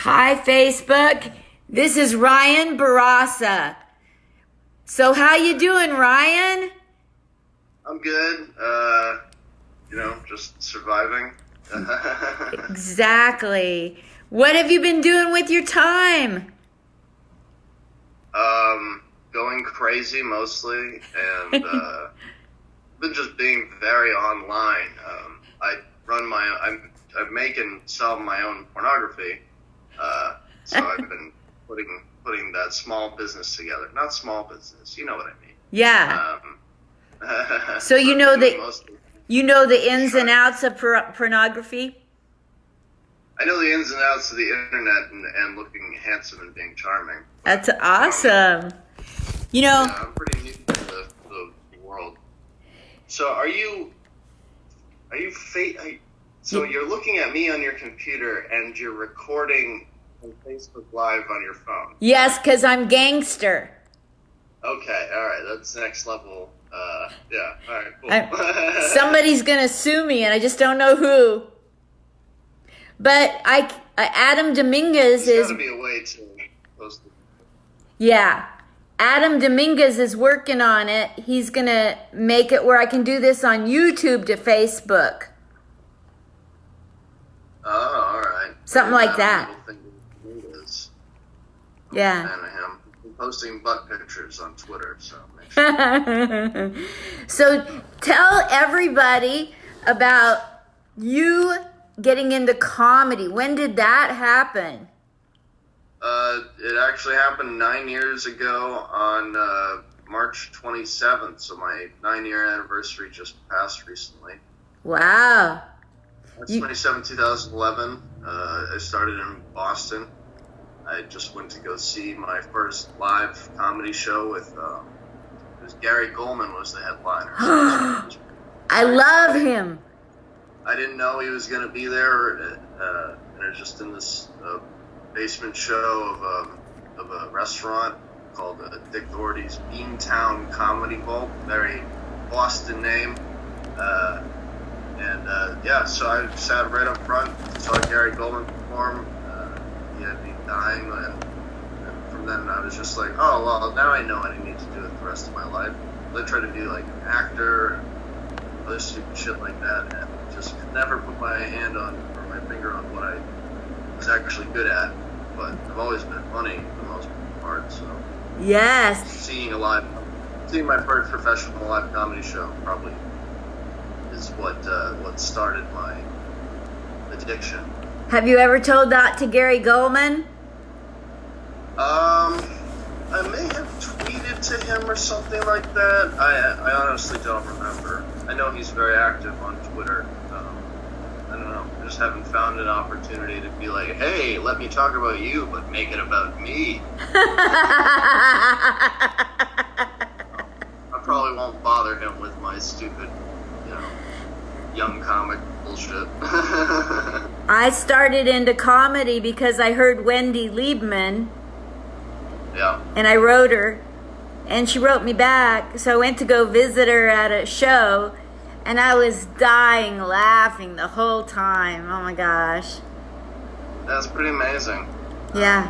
Hi, Facebook. This is Ryan Bourassa. So how you doing, Ryan? I'm good. Just surviving. Exactly. What have you been doing with your time? Going crazy mostly, and been just being very online. I make and sell my own pornography. So I've been putting that small business together. Not small business, you know what I mean. Yeah. So you know the ins and outs of pornography? I know the ins and outs of the internet and looking handsome and being charming. That's awesome. Yeah, I'm pretty new to the world. So so you're looking at me on your computer and you're recording on Facebook Live on your phone? Yes, because I'm gangster. Okay, all right, that's next level. Yeah, all right, cool. Somebody's going to sue me, and I just don't know who. But Adam Dominguez There's got to be a way to post it. Yeah. Adam Dominguez is working on it. He's going to make it where I can do this on YouTube to Facebook. Oh, all right. Something like that. Yeah. I'm a fan of him. I'm posting butt pictures on Twitter, so make sure. So tell everybody about you getting into comedy. When did that happen? It actually happened 9 years ago on March 27th, so my 9-year anniversary just passed recently. Wow. March 27th, 2011. I started in Boston. I just went to go see my first live comedy show with, it was Gary Goldman was the headliner. I love him. I didn't know he was going to be there, and it was just in this basement show of a restaurant called Dick Doherty's Beantown Comedy Vault, very Boston name. So I sat right up front, saw Gary Goldman perform. He had me dying, and from then I was just like, oh, well, now I know what I need to do with the rest of my life. I tried to be like an actor and other stupid shit like that, and just could never put my hand on, or my finger on what I was actually good at. But I've always been funny for the most part, so. Yes. Seeing my first professional live comedy show probably is what started my addiction. Have you ever told that to Gary Goldman? I may have tweeted to him or something like that. I honestly don't remember. I know he's very active on Twitter. I don't know. I just haven't found an opportunity to be like, hey, let me talk about you, but make it about me. I probably won't bother him with my stupid, young comic bullshit. I started into comedy because I heard Wendy Liebman. Yeah. And I wrote her, and she wrote me back. So I went to go visit her at a show, and I was dying laughing the whole time. Oh my gosh. That's pretty amazing. Yeah.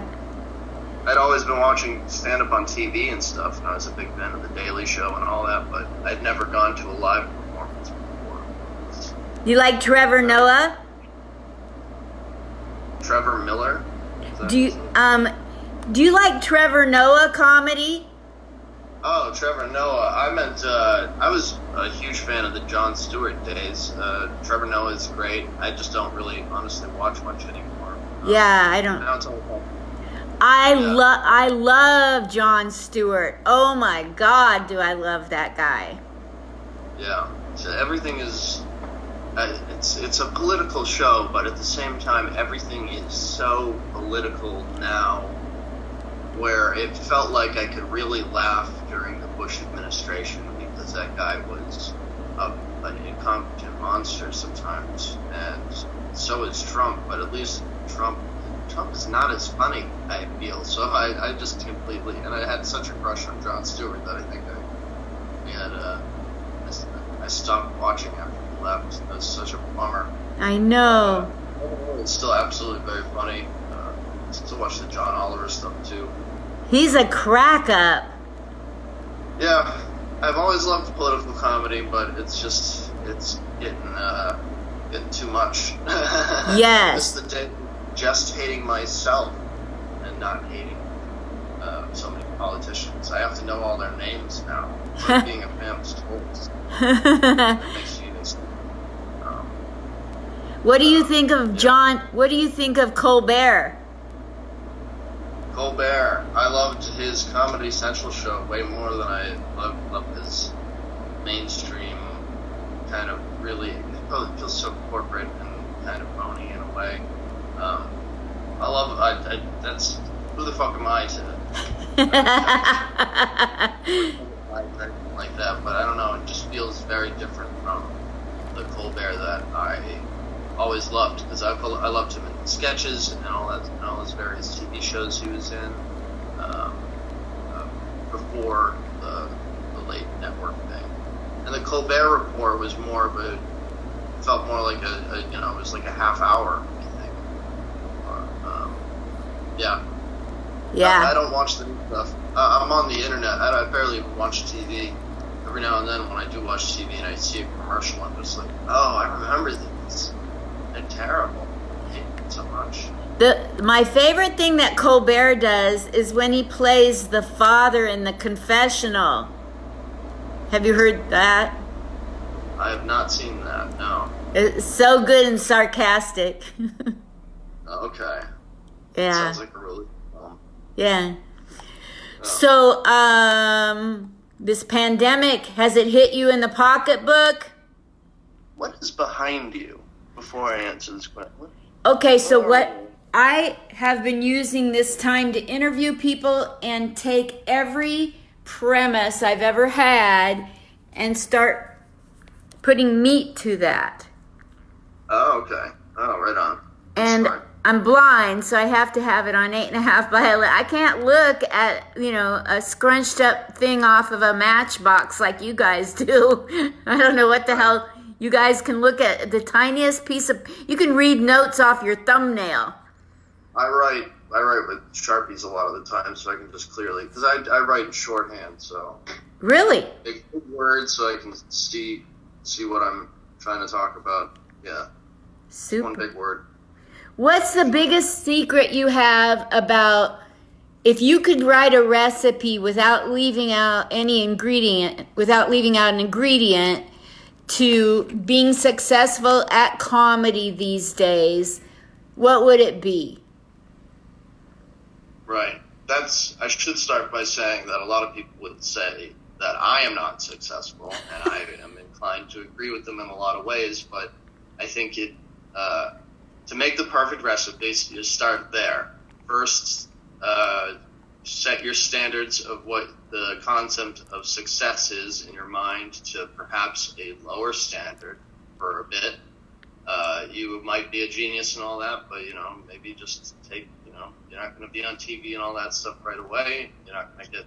I'd always been watching stand-up on TV and stuff, and I was a big fan of The Daily Show and all that, but I'd never gone to a live performance before. You like Trevor Noah? Trevor Miller? Do you like Trevor Noah comedy? Oh, Trevor Noah. I meant, I was a huge fan of the Jon Stewart days. Trevor Noah is great. I just don't really, honestly, watch much anymore. Yeah, I don't. Now it's all about... I love Jon Stewart. Oh my God, do I love that guy. Yeah. So everything is... it's a political show, but at the same time, everything is so political now, where it felt like I could really laugh during the Bush administration because that guy was an incompetent monster sometimes, and so is Trump. But at least Trump is not as funny, I feel. So I just completely, and I had such a crush on Jon Stewart that I think I stopped watching after he left. It was such a bummer. I know. It's still absolutely very funny. to watch the John Oliver stuff too. He's a crack up. Yeah, I've always loved political comedy, but it's getting too much. Yes. Just hating myself and not hating so many politicians. I have to know all their names now. It's like being a fan of sports. It makes you What do you think of John? What do you think of Colbert? Colbert. I loved his Comedy Central show way more than I loved his mainstream kind of really. It feels so corporate and kind of phony in a way. That's who the fuck am I to like that? But I don't know. It just feels very different from the Colbert that I always loved, because I loved him in sketches and all that, and all his various TV shows he was in before the late network thing. And the Colbert Report was more of a, felt more like it was like a half hour, I think. Yeah. Yeah. I don't watch the new stuff. I'm on the internet. I barely even watch TV. Every now and then when I do watch TV and I see a commercial, I'm just like, oh, I remember these. They're terrible. I hate them so much. My favorite thing that Colbert does is when he plays the father in the confessional. Have you heard that? I have not seen that, no. It's so good and sarcastic. Okay. Yeah. Sounds like a really film. Yeah. So, this pandemic, has it hit you in the pocketbook? What is behind you? Before I answer this question. Okay, so what I have been using this time to interview people and take every premise I've ever had and start putting meat to that. Oh, okay. Oh, right on. And I'm blind, so I have to have it on 8.5 by 11. I can't look at, a scrunched up thing off of a matchbox like you guys do. I don't know what the hell. You guys can look at the tiniest piece of... You can read notes off your thumbnail. I write with Sharpies a lot of the time, so I can just clearly... Because I write in shorthand, so... Really? Big words, so I can see what I'm trying to talk about. Yeah. Super. One big word. What's the biggest secret you have about... If you could write a recipe without leaving out an ingredient, to being successful at comedy these days, what would it be? Right. I should start by saying that a lot of people would say that I am not successful, and I am inclined to agree with them in a lot of ways, but I think to make the perfect recipe, you start there. First, set your standards of what the concept of success is in your mind to perhaps a lower standard for a bit. You might be a genius and all that, but, maybe just take, you're not going to be on TV and all that stuff right away. You're not going to get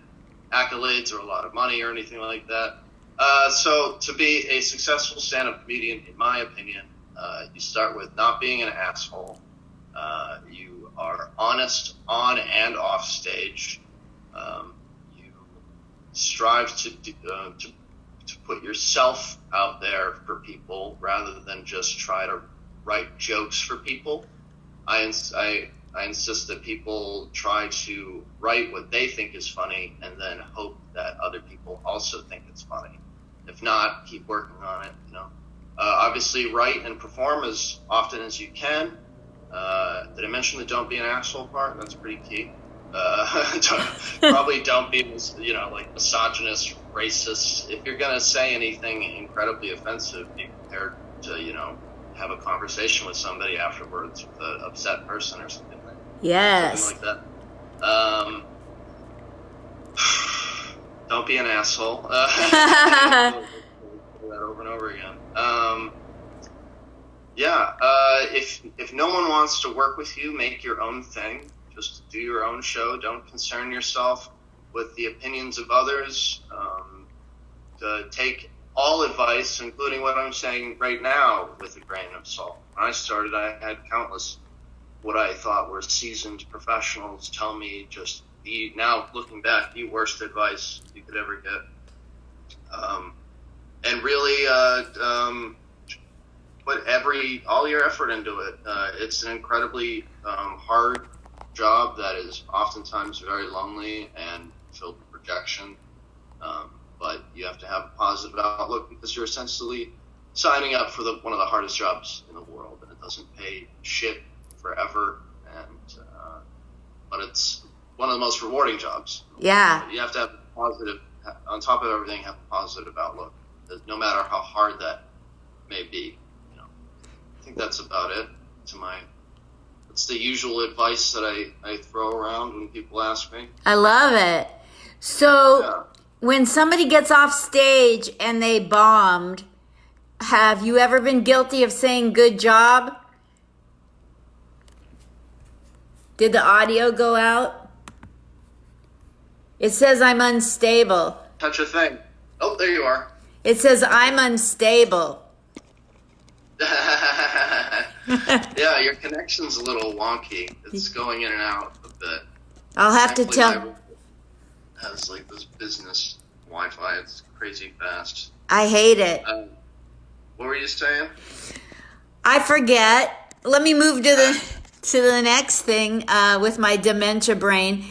accolades or a lot of money or anything like that. So to be a successful stand-up comedian, in my opinion, you start with not being an asshole. You are honest on and off stage. You strive to put yourself out there for people rather than just try to write jokes for people. I insist that people try to write what they think is funny and then hope that other people also think it's funny. If not, keep working on it. Obviously, write and perform as often as you can. Did I mention the don't be an asshole part? That's pretty key. Probably don't be, like misogynist, racist. If you're going to say anything incredibly offensive, be prepared to, have a conversation with somebody afterwards with an upset person or something like that. Yes. Something like that. Don't be an asshole. That over and over again. If no one wants to work with you, make your own thing. Just do your own show. Don't concern yourself with the opinions of others. Take all advice, including what I'm saying right now, with a grain of salt. When I started, I had countless what I thought were seasoned professionals tell me just now looking back, the worst advice you could ever get. And really put all your effort into it. It's an incredibly hard job that is oftentimes very lonely and filled with rejection. But you have to have a positive outlook because you're essentially signing up for one of the hardest jobs in the world, and it doesn't pay shit forever. But it's one of the most rewarding jobs. Yeah. But you have to have a positive, on top of everything, have a positive outlook, no matter how hard that may be. I think that's about it. It's the usual advice that I throw around when people ask me. I love it. So when somebody gets off stage and they bombed, have you ever been guilty of saying good job? Did the audio go out? It says I'm unstable. Touch a thing. Oh, there you are. It says I'm unstable. Yeah, your connection's a little wonky. It's going in and out a bit. I'll have to tell. It has like this business Wi-Fi. It's crazy fast. I hate it. What were you saying? I forget. Let me move to the next thing with my dementia brain.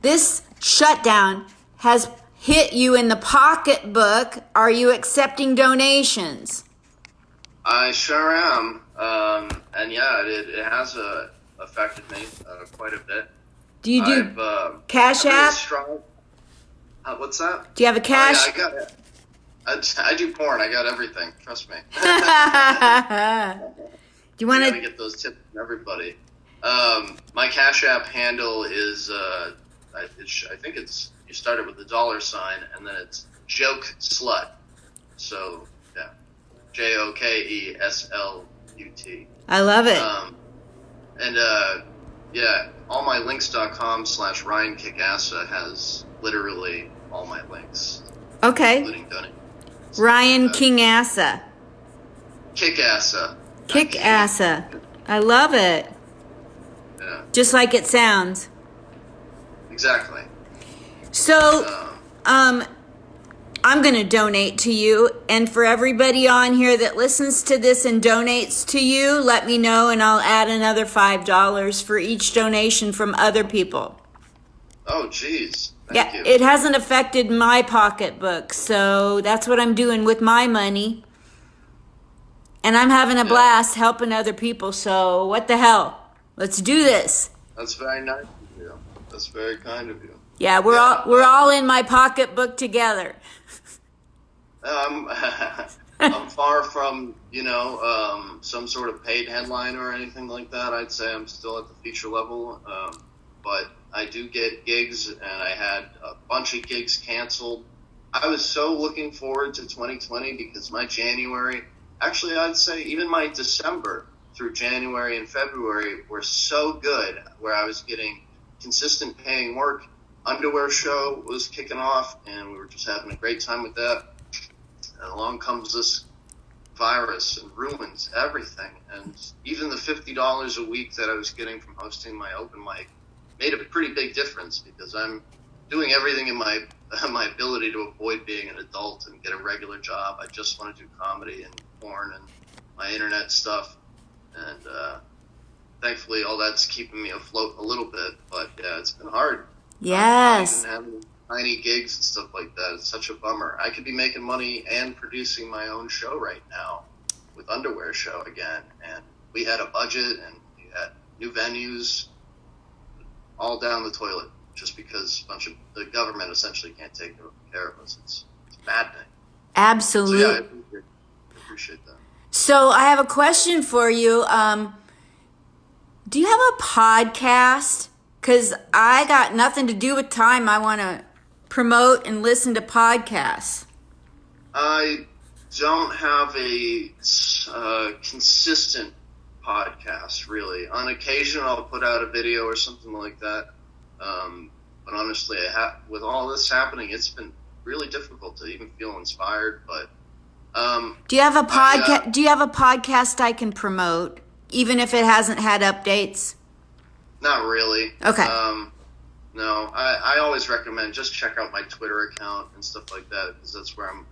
This shutdown has hit you in the pocketbook. Are you accepting donations? I sure am. And yeah, it has affected me quite a bit. Do you do Cash App? What's that? Do you have a cash? Oh, yeah, I got it. I do porn. I got everything. Trust me. Do you want to get those tips from everybody? My Cash App handle is I think you started with the $, and then it's Joke Slut. So yeah, JOKESLUT. I love it. Yeah, allmylinks.com/Ryan Kickassa has literally all my links. Okay. Including donating. Ryan Kingassa. Kickassa. Kickassa. I love it. Yeah. Just like it sounds. Exactly. So, I'm going to donate to you. And for everybody on here that listens to this and donates to you, let me know and I'll add another $5 for each donation from other people. Oh, geez. Thank you. It hasn't affected my pocketbook, so that's what I'm doing with my money. And I'm having a blast helping other people, so what the hell? Let's do this. That's very nice of you. That's very kind of you. Yeah, we're all in my pocketbook together. I'm far from, some sort of paid headline or anything like that. I'd say I'm still at the feature level, but I do get gigs, and I had a bunch of gigs canceled. I was so looking forward to 2020 because my January, actually I'd say even my December through January and February were so good, where I was getting consistent paying work. Underwear show was kicking off, and we were just having a great time with that. And along comes this virus and ruins everything. And even the $50 a week that I was getting from hosting my open mic made a pretty big difference, because I'm doing everything in my ability to avoid being an adult and get a regular job. I just want to do comedy and porn and my internet stuff. And thankfully all that's keeping me afloat a little bit. But yeah, it's been hard. Yes. Even having tiny gigs and stuff like that, it's such a bummer. I could be making money and producing my own show right now with Underwear Show again. And we had a budget and we had new venues, all down the toilet, just because the government essentially can't take care of us. It's maddening. Absolutely. So yeah, I appreciate that. So I have a question for you. Do you have a podcast? Because I got nothing to do with time. I want to promote and listen to podcasts. I don't have a consistent podcast, really. On occasion, I'll put out a video or something like that. But honestly, with all this happening, it's been really difficult to even feel inspired. But do you have a podcast? Do you have a podcast I can promote? even if it hasn't had updates? Not really. Okay. No, I always recommend just check out my Twitter account and stuff like that, because that's where I'm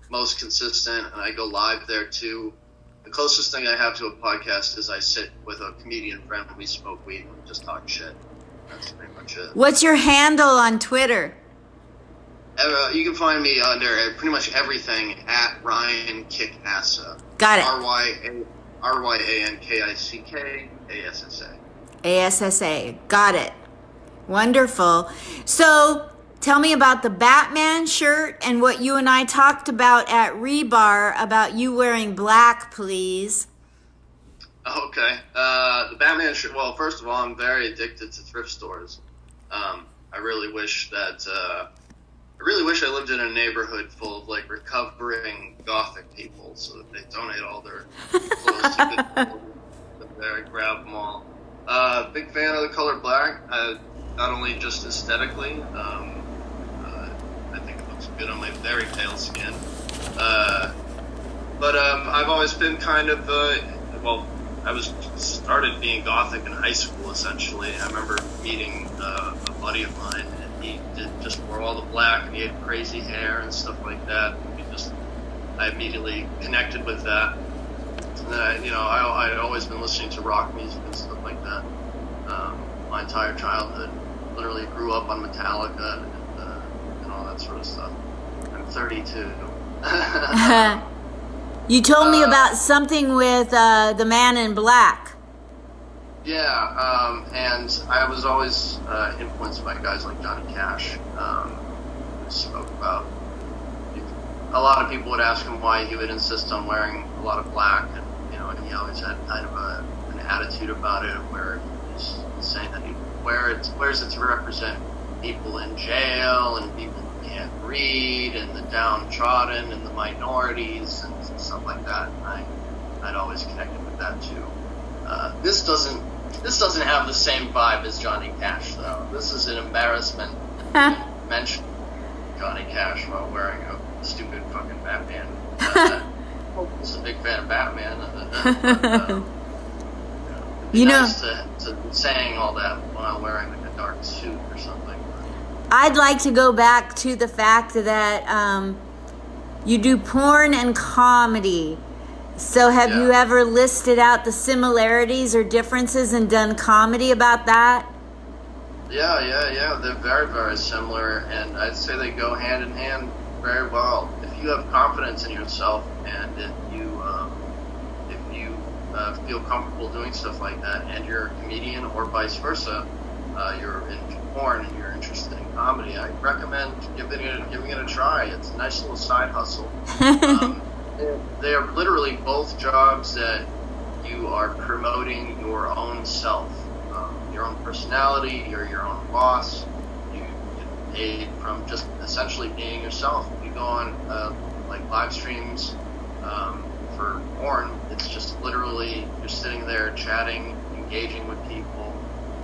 most consistent, and I go live there too. The closest thing I have to a podcast is I sit with a comedian friend and we smoke weed and just talk shit. That's pretty much it. What's your handle on Twitter? You can find me under pretty much everything at Ryan Kickassa. Got it. RyanKickAssa. ASSA. Got it. Wonderful. So tell me about the Batman shirt and what you and I talked about at Rebar about you wearing black, please. Okay. The Batman shirt. Well, first of all, I'm very addicted to thrift stores. I really wish that. I lived in a neighborhood full of like recovering Gothic people, so that they donate all their clothes to good people. There, grab them all. Big fan of the color black. Not only just aesthetically. I think it looks good on my very pale skin. But I've always been kind of I started being Gothic in high school essentially. I remember meeting a buddy of mine, and he just wore all the black, and he had crazy hair and stuff like that. I immediately connected with that. And then I'd always been listening to rock music and stuff like that my entire childhood. Literally grew up on Metallica and all that sort of stuff. I'm 32. You told me about something with the Man in Black. Yeah, and I was always influenced by guys like Johnny Cash. Who spoke about. A lot of people would ask him why he would insist on wearing a lot of black, and he always had kind of an attitude about it, where he was saying that he wears it to represent people in jail and people who can't read and the downtrodden and the minorities and stuff like that. And I'd always connected with that too. This doesn't have the same vibe as Johnny Cash though. This is an embarrassment to mention Johnny Cash while wearing a stupid fucking Batman. I was a big fan of Batman. Nice to be saying all that while wearing like a dark suit or something. I'd like to go back to the fact that you do porn and comedy. So have you ever listed out the similarities or differences and done comedy about that? Yeah. They're very, very similar, and I'd say they go hand in hand very well. If you have confidence in yourself, and if you feel comfortable doing stuff like that, and you're a comedian or vice versa, you're into porn and you're interested in comedy, I recommend giving it a try. It's a nice little side hustle. They are literally both jobs that you are promoting your own self, your own personality. You're your own boss. You get paid from just essentially being yourself. If you go on like live streams for porn, it's just literally you're sitting there chatting, engaging with people,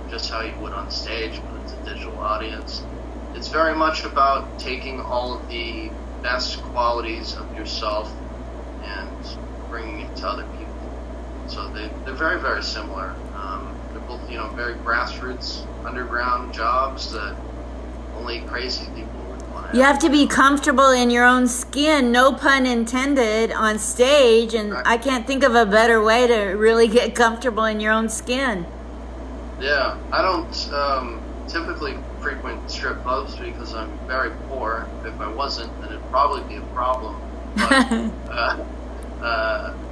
just how you would on stage, but it's a digital audience. It's very much about taking all of the best qualities of yourself and bringing it to other people. So they're very, very similar. They're both, very grassroots, underground jobs that only crazy people would want to. You have to be comfortable in your own skin, no pun intended, on stage, and right. I can't think of a better way to really get comfortable in your own skin. Yeah, I don't typically frequent strip clubs because I'm very poor. If I wasn't, then it'd probably be a problem. But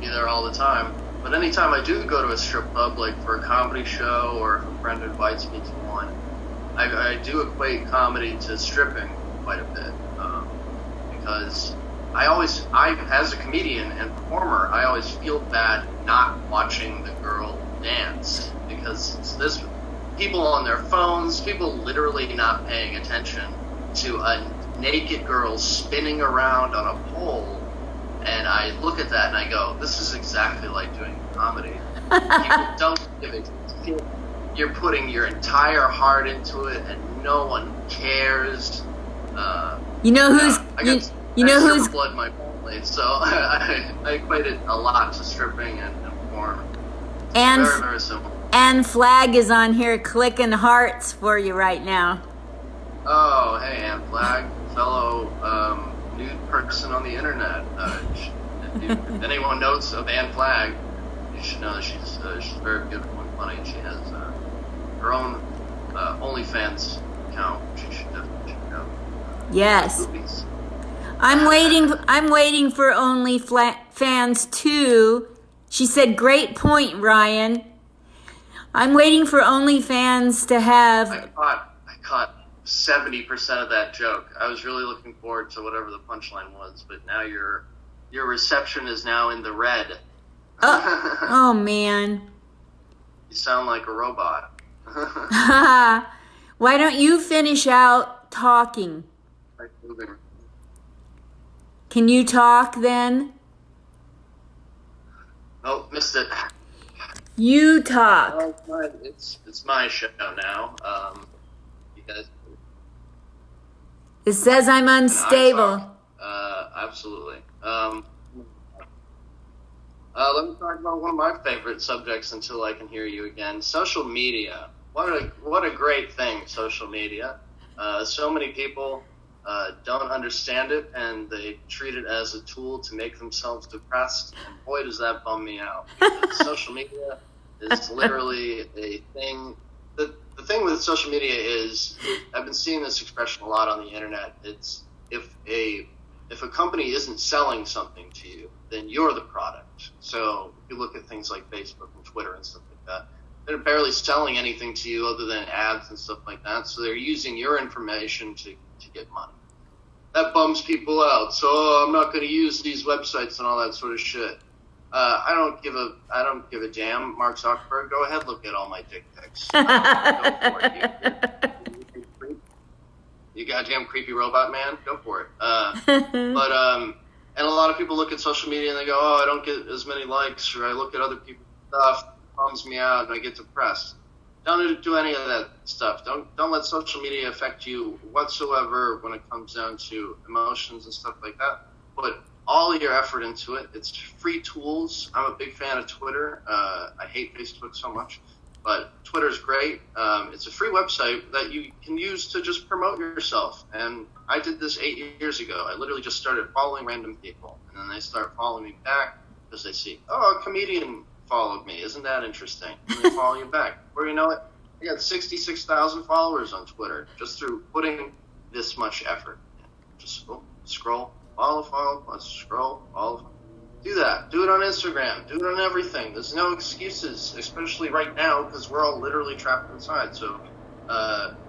be there all the time. But anytime I do go to a strip club, like for a comedy show or if a friend invites me to one, I do equate comedy to stripping quite a bit. Because as a comedian and performer, I always feel bad not watching the girl dance. Because there's people on their phones, people literally not paying attention to a naked girl spinning around on a pole. And I look at that and I go, this is exactly like doing comedy. People don't give it. You're putting your entire heart into it and no one cares. You know who's blood in my family, so I equate it a lot to stripping and porn. And Very, very simple. and Flag is on here clicking hearts for you right now. Oh, hey, Ann Flag, fellow nude person on the internet. If anyone knows of Ann Flag, you should know that she's very beautiful and funny, and she has her own OnlyFans account, which you should definitely check out. Yes. Movies. I'm waiting for OnlyFans 2. She said, "Great point, Ryan." I'm waiting for OnlyFans to have. I caught 70% of that joke. I was really looking forward to whatever the punchline was, but now your reception is now in the red. Oh man. You sound like a robot. Why don't you finish out talking? Can you talk then? Oh, missed it. You talk. Oh, it's my show now. You guys. It says I'm unstable. Absolutely. Let me talk about one of my favorite subjects until I can hear you again. Social media. What a great thing, social media. So many people don't understand it, and they treat it as a tool to make themselves depressed. And boy, does that bum me out. Because social media is literally a thing. The thing with social media is, I've been seeing this expression a lot on the internet. It's if a company isn't selling something to you, then you're the product. So if you look at things like Facebook and Twitter and stuff like that, they're barely selling anything to you other than ads and stuff like that. So they're using your information to get money. That bums people out. So I'm not going to use these websites and all that sort of shit. I don't give a damn. Mark Zuckerberg, go ahead, look at all my dick pics. Go for it. You goddamn creepy robot man, go for it. And a lot of people look at social media and they go, "Oh, I don't get as many likes," or I look at other people's stuff, it bums me out, and I get depressed. Don't do any of that stuff. Don't let social media affect you whatsoever when it comes down to emotions and stuff like that. Put all your effort into it. It's free tools. I'm a big fan of Twitter. I hate Facebook so much, but Twitter's great. It's a free website that you can use to just promote yourself. And I did this 8 years ago. I literally just started following random people, and then they start following me back because they see, oh, a comedian followed me. Isn't that interesting? And they follow you back. Where you know it, I got 66,000 followers on Twitter just through putting this much effort. Just scroll, follow, let's scroll, follow. Do that. Do it on Instagram. Do it on everything. There's no excuses, especially right now because we're all literally trapped inside. So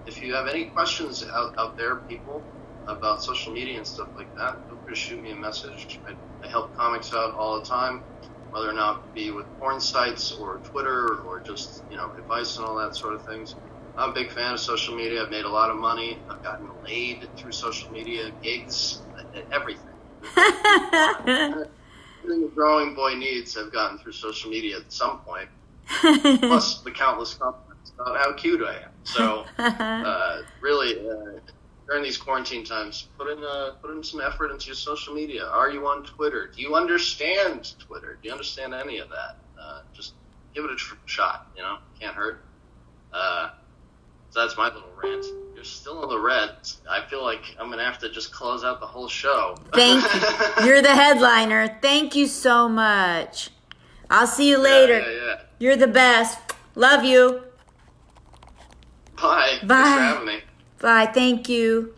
if you have any questions out there, people, about social media and stuff like that, feel free to shoot me a message. I help comics out all the time, whether or not it be with porn sites or Twitter or just, advice and all that sort of things. I'm a big fan of social media. I've made a lot of money. I've gotten laid through social media, gigs, everything. Everything a growing boy needs, I've gotten through social media at some point. Plus the countless compliments about how cute I am. So really, during these quarantine times, put in some effort into your social media. Are you on Twitter? Do you understand Twitter? Do you understand any of that? Just give it a shot. Can't hurt. So that's my little rant. You're still in the red. I feel like I'm gonna have to just close out the whole show. Thank you. You're the headliner. Thank you so much. I'll see you later. Yeah. You're the best. Love you. Bye. Bye. Thanks for having me. Bye. Thank you.